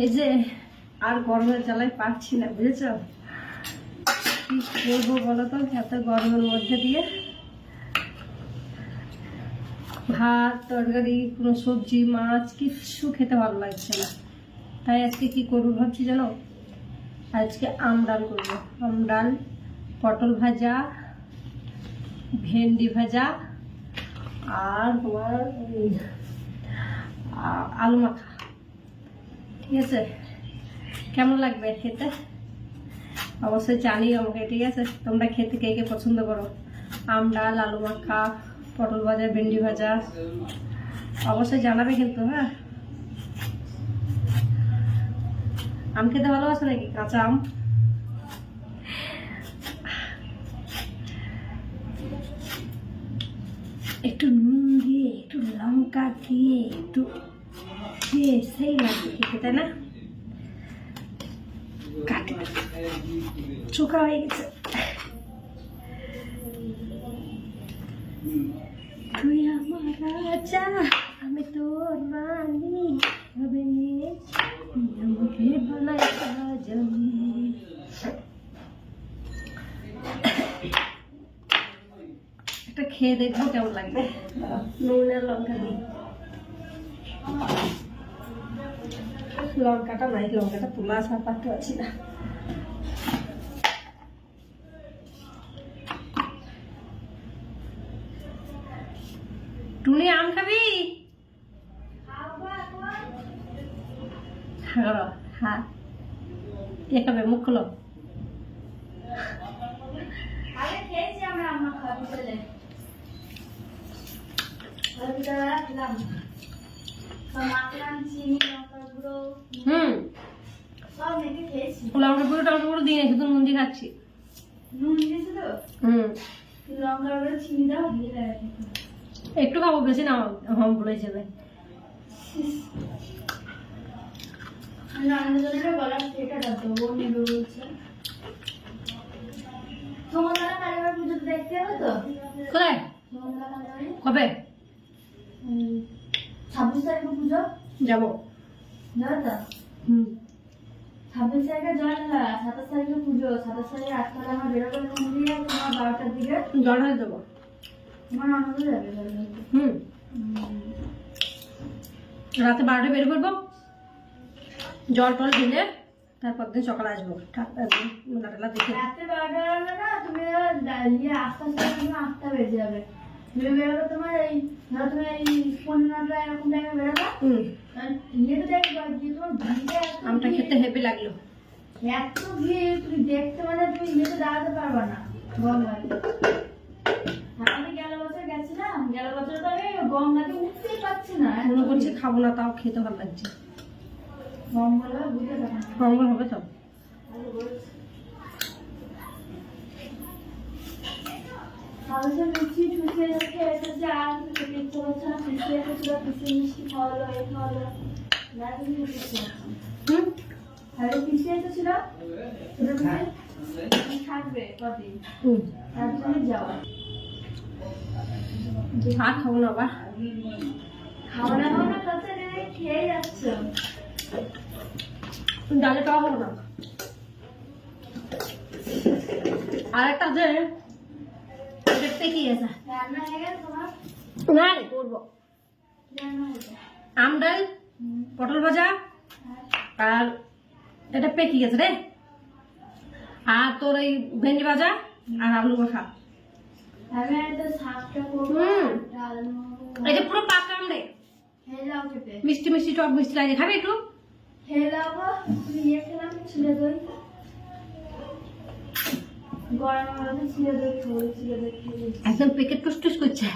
এই যে আর গরমের জ্বালায় পাচ্ছি না, বুঝেছো? কি করবো বলো তো, এত গরমের মধ্যে দিয়ে ভাত তরকারি কোনো সবজি মাছ কিছু খেতে ভালো লাগছে না। তাই আজকে কি করবো ভাবছি জানো? আজকে আমডাল করবো। আমডাল, পটল ভাজা, ভেন্ডি ভাজা আর তোমার আলু মাখা। ঠিক আছে, কেমন লাগবে খেতে অবশ্যই জানিও আমাকে। ঠিক আছে, তোমরা খেতে কে কে পছন্দ করো? আমডাল, আলু মাখা, পটল ভাজা, ভেন্ডি ভাজা অবশ্যই জানাবে কিন্তু। হ্যাঁ, আম খেতে ভালোবাসো নাকি? কাঁচা আম একটু নুন দিয়ে একটু লঙ্কা দিয়ে একটু দিয়ে সেই লাগবে খেতে, তাই না? কাটে চোখা হয়ে গেছে। তুই আমার রাজা, আমি তোর রানী, তবে আমাকে বানাই সাজানি। একটা খেয়ে দেখবো কেমন লাগবে, নুন আর লঙ্কা দিয়ে। লঙ্কাটা নাই, লঙ্কাটা তোলা আসা পারতে পারছি না। টুনি আম খাবি? হ্যাঁ, কে খাবে? মুখ খোলো। লঙ্কা গুঁড়ো টঙ্কা গুঁড়ো দিয়ে শুধু নুন দিয়ে খাচ্ছি। একটু খাবো, বেশি না, হম বলে যাবে। কবে? 26 তারিখে পুজো যাবো। 26 তারিখে জল ঢালা, 27 তারিখে পুজো, 27 তারিখে 8টায় আমার বেরোবে মন্দিরে, তোমার 12টার দিকে জল ঢালতে দেবো। তোমার আনন্দ যাবে। রাতে 12টায় বের করবো, জল টল ঢেলে তারপর দিন সকালে আসবো। দেখে রাতে 12টা হলে না, তুমি আস্তে আস্তে 8টা বেজে যাবে। তুমি বেরোবে তোমার এই ধরো তুমি এই 15টা এরকম টাইমে বেরোবে। ইয়েতে দেখবা যে তোমার ভিড়ে আমটা খেতে হেভি লাগলো। এত ভিড়, তুমি দেখতে মানে তুমি ইয়েতে দাঁড়াতে পারবা না গঙ্গাতে। আমি গেল বছর গেছিলাম, গেল বছর তো আমি গঙ্গাতে উঠতেই পারছি না। মনে করছি খাবো না, তাও খেতে ভালো লাগছে। মঙ্গল বুঝতে পারো, মঙ্গল হবে তো। লুচি ঠুসে রেখে এসেছে, আর খেতে ইচ্ছে করছে না। পিসি এসেছিল, পিসি মিষ্টি খাওয়ালো, এই খাওয়ালো, পিসি এসেছিল থাকবে কদিন, তার জন্য যাওয়া। আর খাবো না, আবার খাওয়া দাওয়া করতে খেয়ে যাচ্ছ, ডালে খাওয়া হবো না। আর একটা আছে কি আছে, রান্না হয়ে গেছে তোমার? না রে, করবো। রান্না হয়েছে আম ডাল, পটল ভাজা, আর এটা পেকে গেছে রে, আর তোর এই ভেন্ডি ভাজা আর আলু মাখা। আমি একটা শাকটা করবো, ডাল এই যে পুরো পাকা আম রে, খেয়ে যাও খেতে। মিষ্টি মিষ্টি টক মিষ্টি লাগে, খাবে একটু? খেয়ে যাবো। তুমি ইয়ে খেলাম, ছিলে দই, গরমের মধ্যে ছিলে দই খাবো, ছিলে দই খেয়ে একদম পেকে টুস টুস করছে।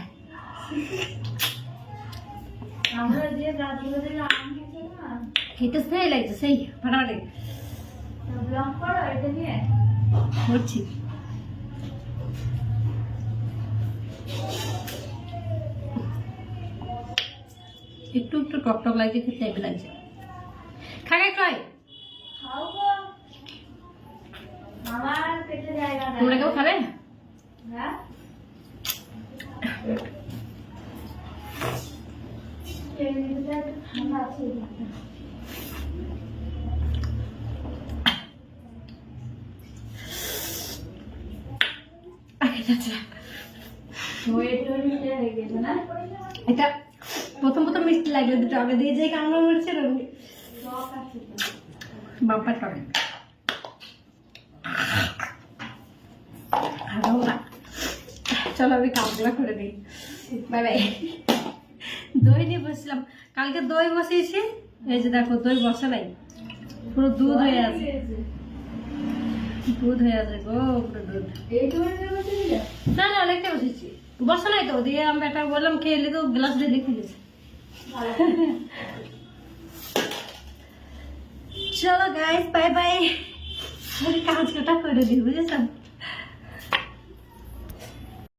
আমরা যে রাতগুলো থেকে আম খেয়েছি না, খেতে সেই লাগছে, সেই ফাটাফাটি ব্লগ করো এটা নিয়ে করছি। একটু একটু টক টক লাগছে, খেতে হেভি লাগছে। খাই খাই খাও গো, আমার পেটে জায়গা নাই। তোমরা কেউ খাবে? হ্যাঁ, ঠান্ডা আছে। আছে। ওয়েট মিটে হয়ে গেছে না এটা প্রথম প্রথম মিষ্টি লাগলো, দুটো আগে দিয়ে যাই কামড় মরছে টক আছে তো। বাম্পার টবে চলো আমি কামগুলা করে দিই। Bye bye. দই নিয়ে বসছিলাম, কালকে দই বসিয়েছি, এই যে দেখো দই বসে নাই, পুরো দুধ হয়ে আছে, দুধ হয়ে আছে গো, পুরো দুধ। এইটুকু নেবে দিলে না না অনেকটা বসেছি, বসে নাই তো, দিয়ে আমি একটা বললাম খেয়ে এলি তো গ্লাস দিয়ে দেখে নিয়েছি। চলো গাইস বাই বাই, কাজ কাটা করে দিই বুঝেছো।